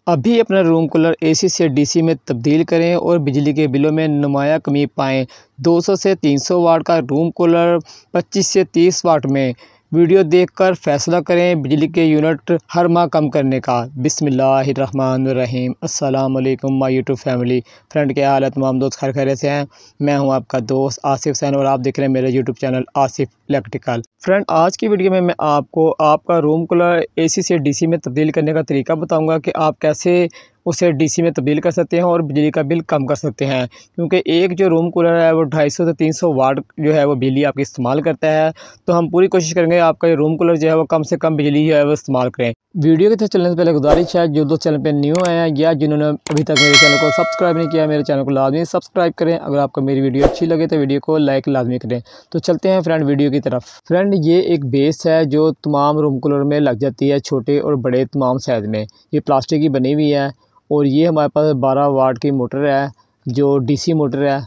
अभी अपना room cooler AC से डीसी में तब्दील करें और बिजली के बिलों में नुमाया कमी पाएँ। 200 से 300 वाट का रूम कूलर 25 से 30 वाट में। वीडियो देखकर फैसला करें बिजली के यूनिट हर माह कम करने का। बिस्मिल्लाहिर्रहमानिर्रहीम। अस्सलाम वालेकुम माय यूट्यूब फैमिली। फ्रेंड, क्या हाल है? तमाम दोस्त खैर खैरियत से हैं। मैं हूं आपका दोस्त आसिफ हुसैन और आप देख रहे हैं मेरे YouTube channel Asif electrical. Friend, आज की वीडियो में मैं आपको आपका रूम कूलर एसी से डीसी में तब्दील करने का तरीका बताऊंगा कि आप कैसे उसे डीसी में तब्दील कर सकते हैं और बिजली का बिल कम कर सकते हैं। क्योंकि एक जो रूम कूलर है वो 250 से 300 वाट जो है वो बिजली आपकी इस्तेमाल करता है। तो हम पूरी कोशिश करेंगे आपका ये रूम कूलर जो है वो कम से कम बिजली जो है वो इस्तेमाल करें। वीडियो की तरफ चलने से पहले गुजारिश है, जो दोस्त चैनल पे न्यू आए हैं या जिन्होंने अभी तक मेरे चैनल को सब्सक्राइब नहीं किया, मेरे चैनल को लाजमी सब्सक्राइब करें। अगर आपको मेरी वीडियो अच्छी लगे तो वीडियो को लाइक लाजमी करें। तो चलते हैं फ्रेंड वीडियो की तरफ। फ्रेंड, ये एक बेस है जो तमाम रूम कूलर में लग जाती है, छोटे और बड़े तमाम साइज़ में। ये प्लास्टिक की बनी हुई है और ये हमारे पास 12 वाट की मोटर है, जो डीसी मोटर है,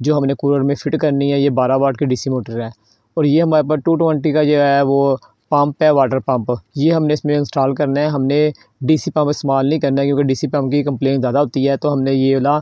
जो हमने कूलर में फ़िट करनी है। ये 12 वाट की डीसी मोटर है और ये हमारे पास 220 का जो है वो पंप है, वाटर पंप। ये हमने इसमें इंस्टॉल करना है। हमने डीसी पंप इस्तेमाल नहीं करना है क्योंकि डीसी पंप की कंप्लेंट ज़्यादा होती है। तो हमने ये वाला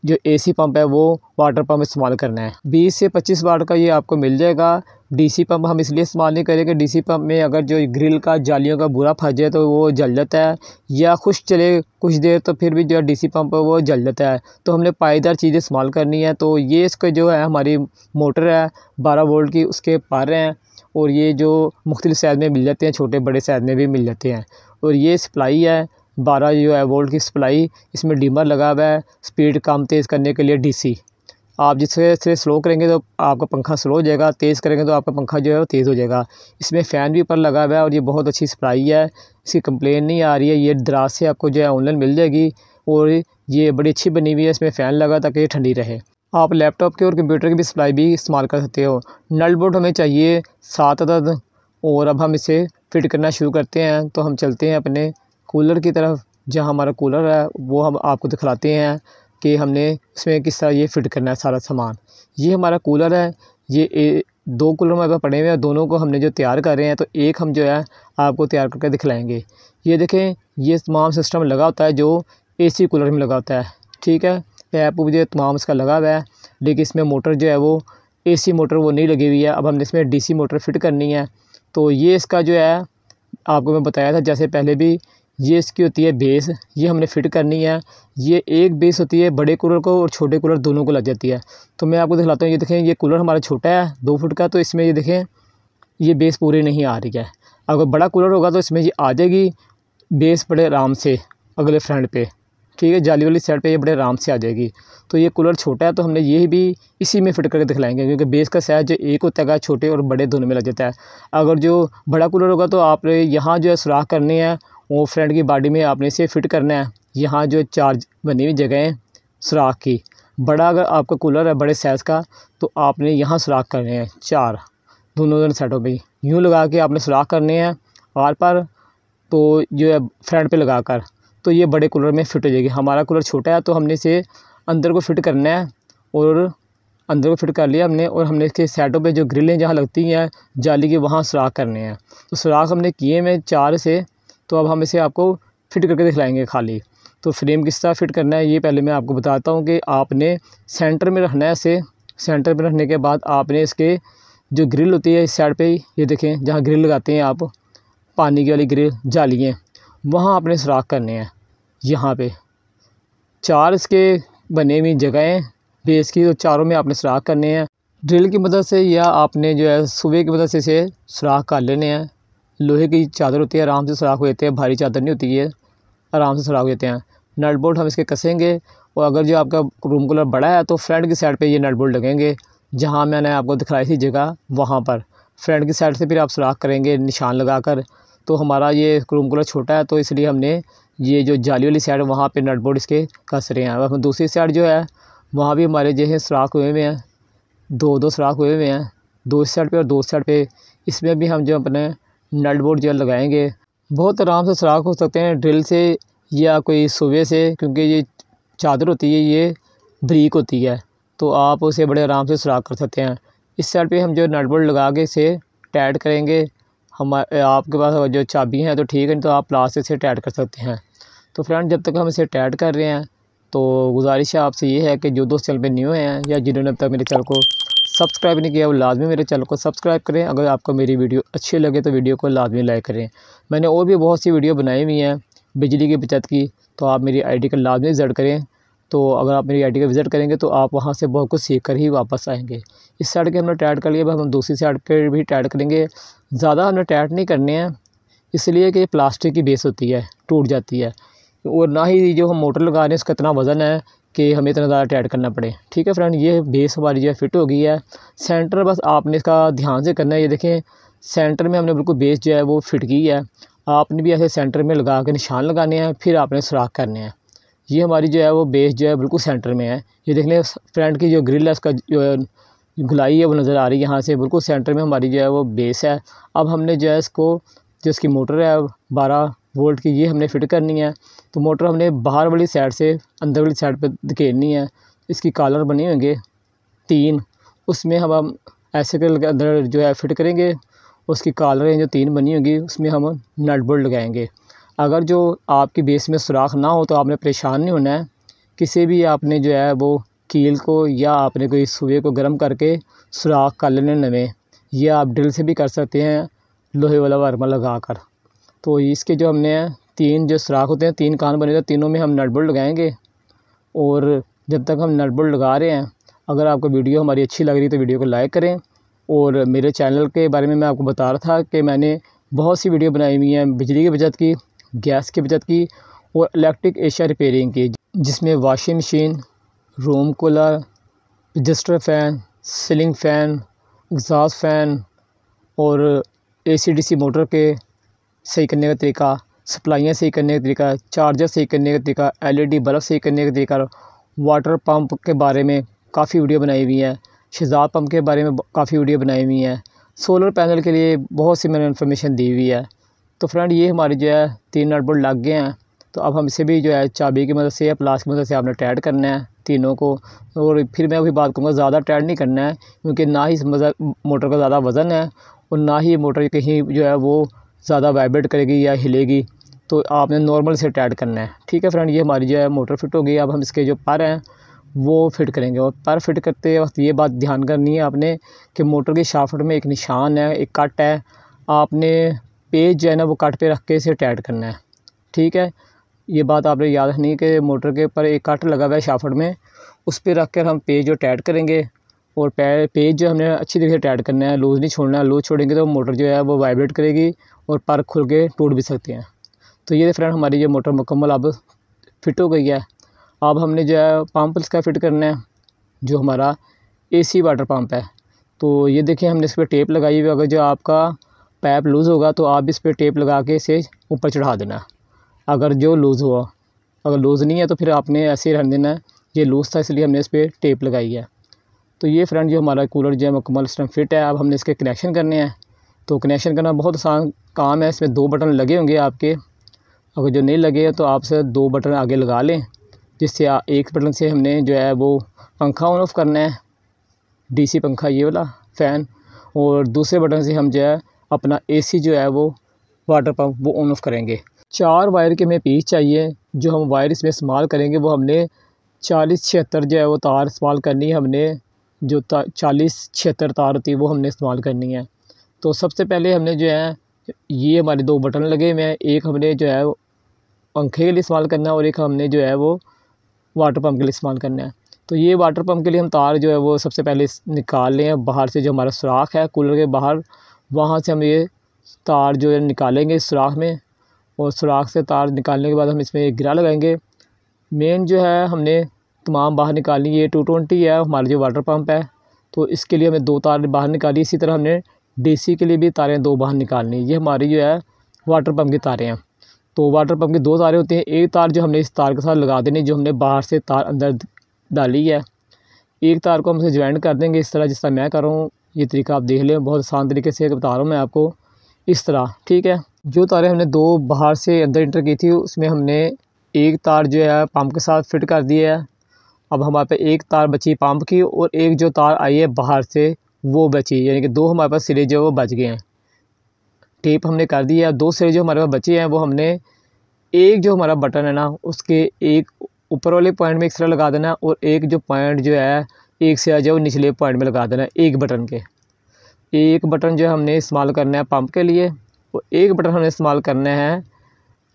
जो एसी पंप है वो वाटर पंप इस्तेमाल करना है। 20 से 25 वाट का ये आपको मिल जाएगा। डीसी पंप हम इसलिए इस्तेमाल नहीं करेंगे, डीसी पंप में अगर जो ग्रिल का जालियों का बुरा फंस जाए तो वो जल जाता है, या खुश चले कुछ देर तो फिर भी जो डीसी पंप है वो जल जाता है। तो हमने पायदार चीज़ें इस्तेमाल करनी है। तो ये इसका जो है हमारी मोटर है 12 वोल्ट की, उसके पार हैं और ये जो मुख्तलिफ साइज़ में मिल जाते हैं, छोटे बड़े साइज़ में भी मिल जाते हैं। और ये सप्लाई है 12 जो है वोल्ट की सप्लाई। इसमें डिमर लगा हुआ है स्पीड कम तेज़ करने के लिए डीसी। आप जिससे स्लो करेंगे तो आपका पंखा स्लो हो जाएगा, तेज़ करेंगे तो आपका पंखा जो है वो तेज़ हो जाएगा। इसमें फ़ैन भी ऊपर लगा हुआ है और ये बहुत अच्छी सप्लाई है, इसकी कंप्लेन नहीं आ रही है। ये दराज से आपको जो है ऑनलाइन मिल जाएगी और ये बड़ी अच्छी बनी हुई है। इसमें फ़ैन लगा ताकि ये ठंडी रहे। आप लैपटॉप के और कंप्यूटर की भी सप्लाई भी इस्तेमाल कर सकते हो। नट बोल्ट हमें चाहिए 7 अदद और अब हम इसे फ़िट करना शुरू करते हैं। तो हम चलते हैं अपने कूलर की तरफ, जहाँ हमारा कूलर है वो हम आपको दिखलाते हैं कि हमने इसमें किस तरह ये फ़िट करना है सारा सामान। ये हमारा कूलर है। ये 2 कूलर हमारे पास पड़े हुए हैं, दोनों को हमने जो तैयार कर रहे हैं तो एक हम जो है आपको तैयार करके दिखलाएंगे। ये देखें, ये तमाम सिस्टम लगा होता है जो एसी कूलर में लगा होता है, ठीक है। पैप जो तमाम इसका लगा हुआ है, लेकिन इसमें मोटर जो है वो एसी मोटर वो नहीं लगी हुई है। अब हमने इसमें डीसी मोटर फ़िट करनी है। तो ये इसका जो है आपको मैं बताया था जैसे पहले भी, ये इसकी होती है बेस, ये हमने फ़िट करनी है। ये एक बेस होती है बड़े कूलर को और छोटे कूलर दोनों को लग जाती है। तो मैं आपको दिखलाता हूँ। ये देखें, ये कूलर हमारा छोटा है 2 फुट का, तो इसमें ये देखें ये बेस पूरी नहीं आ रही है। अगर बड़ा कूलर होगा तो इसमें ये आ जाएगी बेस बड़े आराम से अगले फ्रंट पे, ठीक है। जाली वाली साइड पे ये बड़े आराम से आ जाएगी। तो ये कूलर छोटा है तो हमने ये भी इसी में फ़िट करके दिखलाएंगे क्योंकि बेस का साइज़ जो एक होता है छोटे और बड़े दोनों में लग जाता है। अगर जो बड़ा कूलर होगा तो आप यहाँ जो है सुराख करने हैं वो फ्रंट की बॉडी में आपने इसे फ़िट करना है। यहाँ जो 4 बनी हुई जगह हैं सुराख की। बड़ा अगर आपका कूलर है बड़े साइज़ का तो आपने यहाँ सुराख करने हैं 4, दोनों साइडों पे यूँ लगा के आपने सुराख करने हैं आर पार, तो जो है फ्रंट पे लगा कर, तो ये बड़े कूलर में फ़िट हो जाएगी। हमारा कूलर छोटा है तो हमने इसे अंदर को फ़िट करना है और अंदर को फ़िट कर लिया हमने। और हमने इसके साइडों पे जो ग्रिलें जहाँ लगती हैं जाली के, वहाँ सुराख करने हैं। तो सुराख हमने किए में 4 से। तो अब हम इसे आपको फ़िट करके दिखलाएंगे खाली। तो फ्रेम किस तरह फ़िट करना है ये पहले मैं आपको बताता हूँ कि आपने सेंटर में रखना है इसे। सेंटर में रखने के बाद आपने इसके जो ग्रिल होती है इस साइड पे, ये देखें जहाँ ग्रिल लगाते हैं आप, पानी की वाली ग्रिल जालियाँ, वहाँ आपने सुराख करने हैं। यहाँ पे 4 इसके बने हुई जगहें बेस की, तो चारों में आपने सुराख करने हैं ड्रिल की मदद से, या आपने जो है सुबह की मदद से इसे सुराख कर लेने हैं। लोहे की चादर होती है, आराम से सुराख हो जाते हैं, भारी चादर नहीं होती है, आराम से सुराख हो जाते हैं। नट बोल्ट हम इसके कसेंगे और अगर जो आपका रूम कूलर बड़ा है तो फ्रंट की साइड पे ये नट बोल्ट लगेंगे, जहाँ मैंने आपको दिखलाई थी जगह वहाँ पर। फ्रंट की साइड से फिर आप सुराख करेंगे निशान लगा कर। तो हमारा ये रूम कूलर छोटा है तो इसलिए हमने ये जो जाली वाली साइड वहाँ पे नट बोल्ट इसके कस रहे हैं। अब दूसरी साइड जो है वहाँ भी हमारे जो है सुराख हुए हुए हैं, 2 सुराख हुए हुए हैं, 2 साइड पे और 2 साइड पे। इसमें भी हम जो अपने नट बोल्ट जो लगाएंगे, बहुत आराम से सुराख हो सकते हैं ड्रिल से या कोई सुवे से, क्योंकि ये चादर होती है ये ब्रीक होती है, तो आप उसे बड़े आराम से सुराख कर सकते हैं। इस साइड पे हम जो नट बोल्ट लगा के इसे टाइट करेंगे। आपके पास जो चाबी हैं तो ठीक है, नहीं तो आप प्लास्टिक से टाइट कर सकते हैं। तो फ्रेंड जब तक हम इसे टाइट कर रहे हैं तो गुजारिश है आपसे ये है कि जो दोस्त चैनल पे न्यू हैं या जिन्होंने अब तक मेरे चैनल को सब्सक्राइब नहीं किया वो लाजमी मेरे चैनल को सब्सक्राइब करें। अगर आपको मेरी वीडियो अच्छी लगे तो वीडियो को लाजमी लाइक करें। मैंने और भी बहुत सी वीडियो बनाई हुई हैं बिजली की बचत की, तो आप मेरी आईडी का लाजमी विज़िट करें। तो अगर आप मेरी आईडी का विज़िट करेंगे तो आप वहाँ से बहुत कुछ सीख कर ही वापस आएँगे। इस साइड के हमने टाइट कर लिया, अब हम दूसरी साइड के भी टाइट करेंगे। ज़्यादा हमने टाइट नहीं करने हैं इसलिए कि प्लास्टिक की बेस होती है, टूट जाती है, और ना ही जो हम मोटर लगा रहे हैं उसका इतना वज़न है कि हमें इतना ज़्यादा टाइट करना पड़े। ठीक है फ्रेंड, ये बेस हमारी जो है फिट हो गई है। सेंटर बस आपने इसका ध्यान से करना है। ये देखें सेंटर में हमने बिल्कुल बेस जो है वो फिट की है। आपने भी ऐसे सेंटर में लगा के निशान लगाने हैं, फिर आपने सुराख करने हैं। ये हमारी जो है वो बेस जो है बिल्कुल सेंटर में है। ये देख लें फ्रंट की जो ग्रिल है उसका जो गुलाई है वो नज़र आ रही है, यहाँ से बिल्कुल सेंटर में हमारी जो है वो बेस है। अब हमने जो है इसको जो इसकी मोटर है 12 वोल्ट की, ये हमने फिट करनी है। तो मोटर हमने बाहर वाली साइड से अंदर वाली साइड पे धकेलनी है। इसकी कॉलर बने होंगे 3, उसमें हम ऐसे कर अंदर जो है फिट करेंगे। उसकी कॉलरें जो 3 बनी होंगी उसमें हम नट बोल्ट लगाएंगे। अगर जो आपकी बेस में सुराख ना हो तो आपने परेशान नहीं होना है। किसी भी आपने जो है वो कील को या आपने कोई सुए को गर्म करके सुराख कर लेने नवे, या आप ड्रिल से भी कर सकते हैं लोहे वाला वर्मा लगा कर। तो इसके जो हमने 3 जो सुराख होते हैं, 3 कान बने, तो तीनों में हम नट बोल्ट लगाएंगे। और जब तक हम नट बोल्ट लगा रहे हैं, अगर आपको वीडियो हमारी अच्छी लग रही है तो वीडियो को लाइक करें। और मेरे चैनल के बारे में मैं आपको बता रहा था कि मैंने बहुत सी वीडियो बनाई हुई हैं बिजली की बचत की, गैस की बचत की और इलेक्ट्रिक एशिया रिपेयरिंग की, जिसमें washing machine, room cooler, adjuster fan, ceiling fan, exhaust fan और AC/DC मोटर के सही करने का तरीका, सप्लाइयाँ सही करने का तरीका, चार्जर सही करने का तरीका, LED बल्ब सही करने का तरीका, वाटर पंप के बारे में काफ़ी वीडियो बनाई हुई है, शेज़ाब पंप के बारे में काफ़ी वीडियो बनाई हुई हैं, सोलर पैनल के लिए बहुत सी मैंने इन्फॉर्मेशन दी हुई है। तो फ्रेंड ये हमारी जो है 3 नट बोल्ट लग गए हैं। तो अब हम इसे भी जो है चाबी की मदद से या प्लास की मदद से आपने टाइट करना है तीनों को। और फिर मैं वही बात कहूँगा, ज़्यादा टाइट नहीं करना है क्योंकि ना ही इस मोटर का ज़्यादा वज़न है और ना ही मोटर कहीं जो है वो ज़्यादा वाइब्रेट करेगी या हिलेगी। तो आपने नॉर्मल से टाइट करना है। ठीक है फ्रेंड, ये हमारी जो है मोटर फिट हो गई। अब हम इसके जो पर हैं वो फिट करेंगे। और पर फिट करते वक्त ये बात ध्यान करनी है आपने कि मोटर की शाफ्ट में एक निशान है, एक कट है, आपने पेज जो है ना वो कट पे रख के इसे टाइट करना है। ठीक है, ये बात आपने याद रखनी है कि मोटर के ऊपर एक कट लगा हुआ है शाफ्ट में, उस पर रख कर हम पेज जो टाइट करेंगे। और पेज जो हमने अच्छी तरीके से टाइट करना है, लूज़ नहीं छोड़ना है। लूज़ छोड़ेंगे तो मोटर जो है वो वाइब्रेट करेगी और पर खुल के टूट भी सकते हैं। तो ये फ्रेंड हमारी जो मोटर मुकम्मल अब फिट हो गई है। अब हमने जो है पंप इसका फिट करना है, जो हमारा AC वाटर पंप है। तो ये देखिए हमने इस पर टेप लगाई हुई। अगर जो आपका पाइप लूज़ होगा तो आप इस पर टेप लगा के इसे ऊपर चढ़ा देना, अगर जो लूज़ हुआ। अगर लूज़ नहीं है तो फिर आपने ऐसे ही रहने देना है। ये लूज़ था इसलिए हमने इस पर टेप लगाई है। तो ये फ्रेंड जो हमारा कूलर जो है मुकम्मल इस टाइम फिट है। अब हमने इसके कनेक्शन करने हैं। तो कनेक्शन करना बहुत आसान काम है। इसमें 2 बटन लगे होंगे आपके, अगर जो नहीं लगे तो आप से 2 बटन आगे लगा लें, जिससे एक बटन से हमने जो है वो पंखा ऑन ऑफ़ करना है, DC पंखा ये वाला फ़ैन, और दूसरे बटन से हम जो है अपना AC जो है वो वाटर पंप वो ऑन ऑफ़ करेंगे। 4 वायर के हमें पीस चाहिए। जो हम वायर इसमें इस्तेमाल करेंगे वो हमने 40-76 जो है वो तार इस्तेमाल करनी है। हमने जो 40-76 तार होती है वो हमने इस्तेमाल करनी है। तो सबसे पहले हमने जो है ये हमारे 2 बटन लगे हुए हैं, एक हमने जो है पंखे के लिए इस्तेमाल करना है और एक हमने जो है वो वाटर पंप के लिए इस्तेमाल करना है। तो ये वाटर पंप के लिए हम तार जो है वो सबसे पहले निकाल लें बाहर से, जो हमारा सुराख है कूलर के बाहर, वहाँ से हम ये तार जो है निकालेंगे इस सुराख में। और सुराख से तार निकालने के बाद हम इसमें एक गिरा लगाएंगे। मेन जो है हमने तमाम बाहर निकालनी। ये 220 है हमारा जो वाटर पंप है, तो इसके लिए हमें 2 तार बाहर निकाली। इसी तरह हमने DC के लिए भी तारें 2 बाहर निकालनी। ये हमारी जो है वाटर पंप की तारें हैं। तो वाटर पंप की 2 तारें होती हैं। एक तार जो हमने इस तार के साथ लगा देनी, जो हमने बाहर से तार अंदर डाली है। एक तार को हम इसे ज्वाइन कर देंगे इस तरह, जिस तरह मैं कर रहा हूँ। ये तरीका आप देख लें, बहुत आसान तरीके से बता रहा हूँ मैं आपको, इस तरह। ठीक है, जो तारें हमने 2 बाहर से अंदर इंटर की थी उसमें हमने एक तार जो है पंप के साथ फिट कर दी है। अब हमारे पास एक तार बची पंप की और एक जो तार आई है बाहर से वो बची, यानी कि 2 हमारे पास सिरे जो वो बच गए हैं। टेप हमने कर दी है। 2 सिरे जो हमारे पास बचे हैं वो हमने एक जो हमारा बटन है ना उसके एक ऊपर वाले पॉइंट में एक्स्ट्रा लगा देना और एक जो पॉइंट जो है एक से आ जाए वो निचले पॉइंट में लगा देना एक बटन के। एक बटन जो हमने इस्तेमाल करना है पंप के लिए और एक बटन हमने इस्तेमाल करना है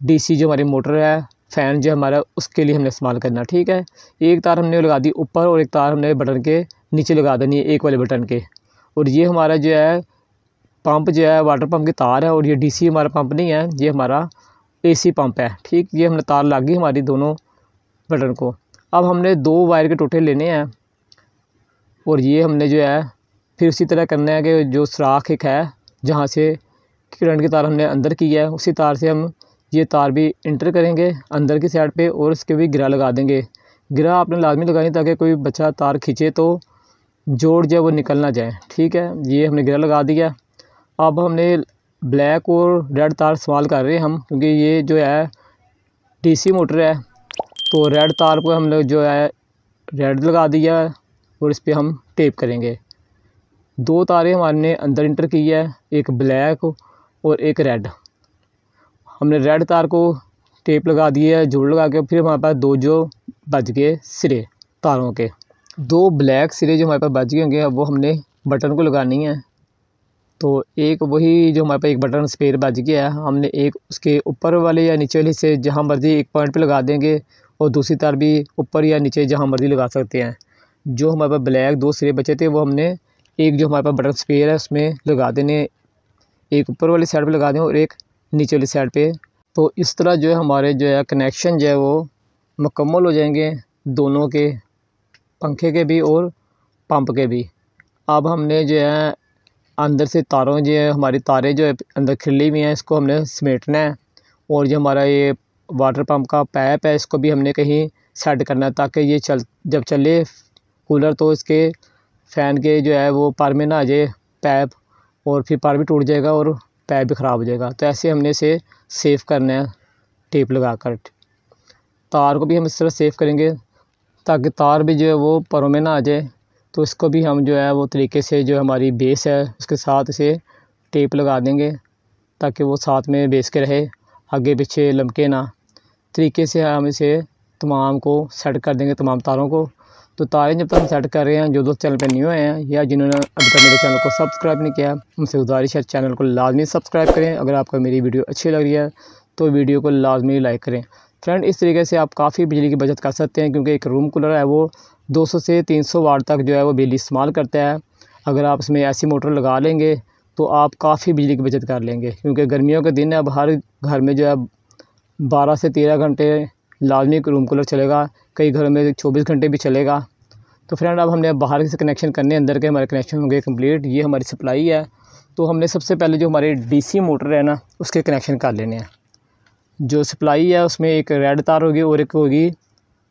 डीसी जो हमारी मोटर है फ़ैन जो हमारा उसके लिए हमने इस्तेमाल करना। ठीक है, एक तार हमने लगा दी ऊपर और एक तार हमने बटन के नीचे लगा देनी है एक वाले बटन के। और ये हमारा जो है पंप जो है वाटर पंप की तार है और ये डीसी हमारा पंप नहीं है, ये हमारा एसी पंप है। ठीक, ये हमने तार लगी हमारी दोनों बटन को। अब हमने 2 वायर के टोटे लेने हैं और ये हमने जो है फिर उसी तरह करना है कि जो सुराख एक है जहाँ से करंट की तार हमने अंदर की है उसी तार से हम ये तार भी इंटर करेंगे अंदर की साइड पे और इसके भी गिरा लगा देंगे। गिरा आपने लाजमी लगानी ताकि कोई बच्चा तार खींचे तो जोड़ जो है वो निकल ना जाए। ठीक है, ये हमने गिरा लगा दिया। अब हमने ब्लैक और रेड तार इस्तेमाल कर रहे हैं हम, क्योंकि ये जो है डीसी मोटर है तो रेड तार को हम लोग जो है रेड लगा दिया और इस पर हम टेप करेंगे। 2 तारें हमारे अंदर इंटर की है, एक ब्लैक और एक रेड। हमने रेड तार को टेप लगा दी है जोड़ लगा के। फिर हमारे पास 2 जो बच गए सिरे तारों के, 2 ब्लैक सिरे जो हमारे पास बच गए होंगे अब वो हमने बटन को लगानी है। तो एक वही जो हमारे पास एक बटन स्पेयर बच गया है हमने एक उसके ऊपर वाले या नीचे वाले से जहाँ मर्ज़ी एक पॉइंट पे लगा देंगे और दूसरी तार भी ऊपर या नीचे जहाँ मर्ज़ी लगा सकते हैं। जो हमारे पास ब्लैक 2 सिरे बचे थे वो हमने एक जो हमारे पास बटन स्पेयर है उसमें लगा देने, एक ऊपर वाली साइड पे लगा दें और एक नीचे वाली साइड पे। तो इस तरह जो है हमारे जो है कनेक्शन जो है वो मुकम्मल हो जाएंगे दोनों के, पंखे के भी और पंप के भी। अब हमने जो है अंदर से तारों जो है हमारी तारें जो है अंदर खिली हुई हैं इसको हमने समेटना है और जो हमारा ये वाटर पंप का पाइप है इसको भी हमने कहीं सेट करना है ताकि ये जब चले कूलर तो इसके फ़ैन के जो है वो पार में ना आ जाए पाइप और फिर पार भी टूट जाएगा और पाइप भी ख़राब हो जाएगा। तो ऐसे हमने इसे सेफ़ करना है टेप लगाकर। तार को भी हम इस तरह सेफ़ करेंगे ताकि तार भी जो है वो परों में ना आ जाए। तो इसको भी हम जो है वो तरीके से जो हमारी बेस है उसके साथ इसे टेप लगा देंगे ताकि वो साथ में बेस के रहे, आगे पीछे लमके ना। तरीके से हम इसे तमाम को सेट कर देंगे तमाम तारों को। तो तारें जब तक हम सेट कर रहे हैं, जो दोस्त चैनल पर न्यू हैं या जिन्होंने अभी तक मेरे चैनल को सब्सक्राइब नहीं किया उनसे गुजारिश है चैनल को लाजमी सब्सक्राइब करें। अगर आपको मेरी वीडियो अच्छी लग रही है तो वीडियो को लाजमी लाइक करें। फ्रेंड, इस तरीके से आप काफ़ी बिजली की बचत कर सकते हैं क्योंकि एक रूम कूलर है वो 200 से 300 वाट तक जो है वो बिजली इस्तेमाल करता है। अगर आप इसमें ऐसी मोटर लगा लेंगे तो आप काफ़ी बिजली की बचत कर लेंगे, क्योंकि गर्मियों के दिन अब हर घर में जो है 12 से 13 घंटे लाजमी रूम कूलर चलेगा, कई घरों में 24 घंटे भी चलेगा। तो फ्रेंड, अब हमने बाहर से कनेक्शन करने, अंदर के हमारे कनेक्शन होंगे कंप्लीट। ये हमारी सप्लाई है। तो हमने सबसे पहले जो हमारे डीसी मोटर है ना उसके कनेक्शन कर लेने हैं। जो सप्लाई है उसमें एक रेड तार होगी और एक होगी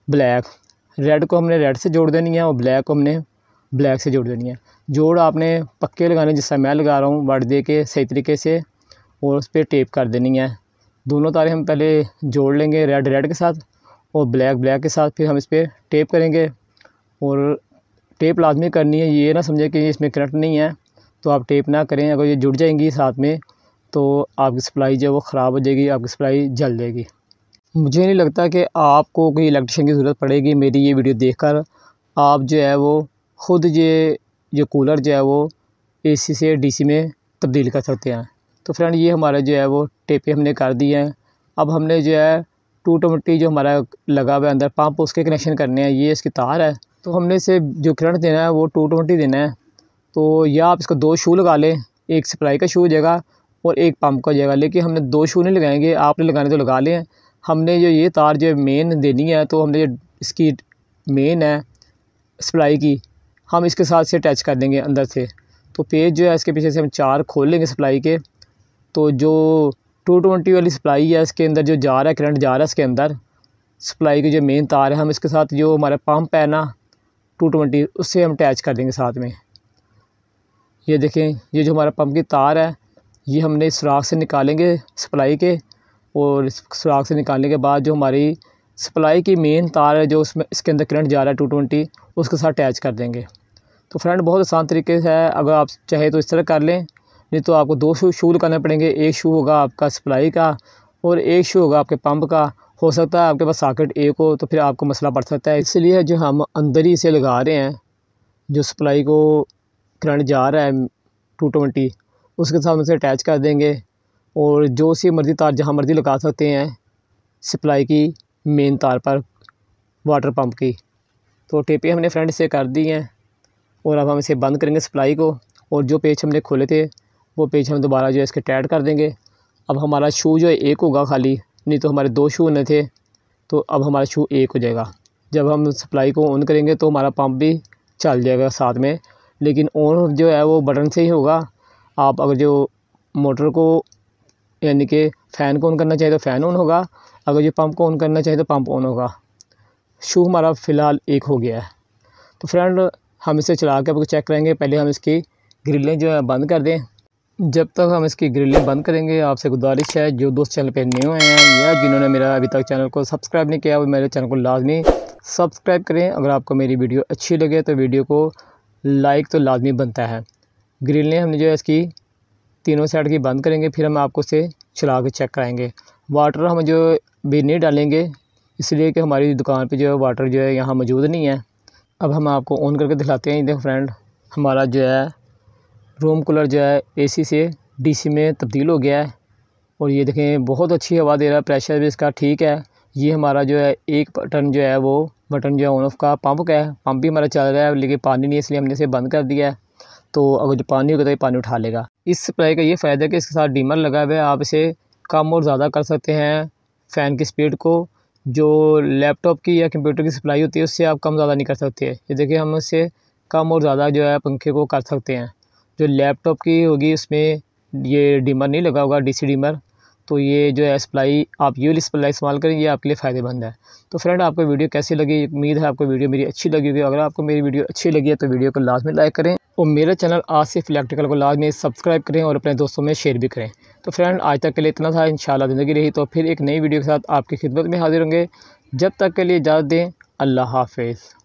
ब्लैक। रेड को हमने रेड से जोड़ देनी है और ब्लैक को हमने ब्लैक से जोड़ देनी है। जोड़ आपने पक्के लगाने, जिससे मैं लगा रहा हूँ वाट दे के सही तरीके से, और उस पर टेप कर देनी है। दोनों तारें हम पहले जोड़ लेंगे रेड रेड के साथ और ब्लैक ब्लैक के साथ, फिर हम इस पर टेप करेंगे। और टेप लाजमी करनी है, ये ना समझे कि इसमें करंट नहीं है तो आप टेप ना करें। अगर ये जुड़ जाएंगी साथ में तो आपकी सप्लाई जो है वो ख़राब हो जाएगी, आपकी सप्लाई जल जाएगी। मुझे नहीं लगता कि आपको कोई इलेक्ट्रिशियन की ज़रूरत पड़ेगी मेरी ये वीडियो देखकर। आप जो है वो ख़ुद ये जो कूलर जो है वो एसी से डीसी में तब्दील कर सकते हैं। तो फ्रेंड, ये हमारा जो है वो टेपें हमने कर दी हैं। अब हमने जो है 220 जो हमारा लगा हुआ है अंदर पंप उसके कनेक्शन करने हैं। ये इसकी तार है तो हमने इसे जो करंट देना है वो 220 देना है। तो या आप इसको 2 शू लगा लें, एक सप्लाई का शू हो जाएगा और एक पंप का हो जाएगा, लेकिन हमने 2 शू नहीं लगाएंगे। आपने लगाने तो लगा लें। हमने जो ये तार जो मेन देनी है तो हमने जो इसकी मेन है सप्लाई की हम इसके साथ से अटैच कर देंगे अंदर से। तो पेज जो है इसके पीछे से हम 4 खोल लेंगे सप्लाई के। तो जो 220 वाली सप्लाई है इसके अंदर जो जा रहा है करंट जा रहा है इसके अंदर सप्लाई की जो मेन तार है, हम इसके साथ जो हमारा पंप है ना 220 उससे हम अटैच कर देंगे साथ में। ये देखें, ये जो हमारा पंप की तार है ये हमने इस सुराख से निकालेंगे सप्लाई के, और इस सुराख से निकालने के बाद जो हमारी सप्लाई की मेन तार है जो उसमें इसके अंदर करंट जा रहा है 220 उसके साथ अटैच कर देंगे। तो फ्रेंड, बहुत आसान तरीके से है। अगर आप चाहे तो इस तरह कर लें, नहीं तो आपको 2 शू लगाने पड़ेंगे। एक शू होगा आपका सप्लाई का और एक शू होगा आपके पंप का। हो सकता है आपके पास सॉकेट एक हो तो फिर आपको मसला पड़ सकता है। इसलिए जो हम अंदर ही इसे लगा रहे हैं, जो सप्लाई को करंट जा रहा है 220 उसके साथ उसे अटैच कर देंगे और जो सी मर्ज़ी तार जहाँ मर्ज़ी लगा सकते हैं सप्लाई की मेन तार पर वाटर पंप की। तो टेपें हमने फ्रेंड से कर दी हैं और अब हम इसे बंद करेंगे सप्लाई को। और जो पेच हमने खोले थे वो पेच हम दोबारा जो है इसके टाइट कर देंगे। अब हमारा शू जो है एक होगा खाली, नहीं तो हमारे 2 शू होने थे, तो अब हमारा शू एक हो जाएगा। जब हम सप्लाई को ऑन करेंगे तो हमारा पंप भी चल जाएगा साथ में, लेकिन ऑन जो है वो बटन से ही होगा। आप अगर जो मोटर को यानी कि फ़ैन को ऑन करना चाहिए तो फ़ैन ऑन होगा, अगर जो पंप को ऑन करना चाहिए तो पंप ऑन होगा। शू हमारा फ़िलहाल एक हो गया है। तो फ्रेंड हम इसे चला के आपको चेक करेंगे। पहले हम इसकी ग्रिलें जो है बंद कर दें। जब तक हम इसकी ग्रिलें बंद करेंगे आपसे गुजारिश है, जो दोस्त चैनल पे न्यू हैं या जिन्होंने मेरा अभी तक चैनल को सब्सक्राइब नहीं किया वो मेरे चैनल को लाजमी सब्सक्राइब करें। अगर आपको मेरी वीडियो अच्छी लगे तो वीडियो को लाइक तो लाजमी बनता है। ग्रिलें हमने जो है इसकी तीनों साइड की बंद करेंगे, फिर हम आपको इसे चला के चेक कराएँगे। वाटर हम जो भी नहीं डालेंगे इसलिए कि हमारी दुकान पर जो है वाटर जो है यहाँ मौजूद नहीं है। अब हम आपको ऑन करके दिखाते हैं। देखो फ्रेंड, हमारा जो है रूम कूलर जो है एसी से डीसी में तब्दील हो गया है और ये देखें बहुत अच्छी हवा दे रहा है, प्रेशर भी इसका ठीक है। ये हमारा जो है एक बटन जो है वो बटन जो है ऑन ऑफ का पंप का है। पंप भी हमारा चल रहा है लेकिन पानी नहीं है इसलिए हमने इसे बंद कर दिया है। तो अगर जो पानी होगा तो ये पानी उठा लेगा। इस स्प्रे का ये फ़ायदा है कि इसके साथ डिमर लगा हुआ है, आप इसे कम और ज़्यादा कर सकते हैं। फ़ैन की स्पीड को जो लैपटॉप की या कंप्यूटर की सप्लाई होती है उससे आप कम ज़्यादा नहीं कर सकते। ये देखिए हम इससे कम और ज़्यादा जो है पंखे को कर सकते हैं। जो लैपटॉप की होगी उसमें ये डिमर नहीं लगा होगा, डीसी डिमर। तो ये जो है सप्लाई आप ये वाली सप्लाई इस्तेमाल करें, ये आपके लिए फ़ायदेमंद है। तो फ्रेंड आपको वीडियो कैसी लगी? उम्मीद है आपको वीडियो मेरी अच्छी लगी होगी। अगर आपको मेरी वीडियो अच्छी लगी है तो वीडियो को लाजमी लाइक करें और मेरे चैनल आसिफ इलेक्ट्रिकल को लाजमी सब्सक्राइब करें और अपने दोस्तों में शेयर भी करें। तो फ्रेंड आज तक के लिए इतना था। इंशाल्लाह ज़िंदगी रही तो फिर एक नई वीडियो के साथ आपकी खिदमत में हाजिर होंगे। जब तक के लिए इजाज़त दें। अल्लाह हाफ़िज़।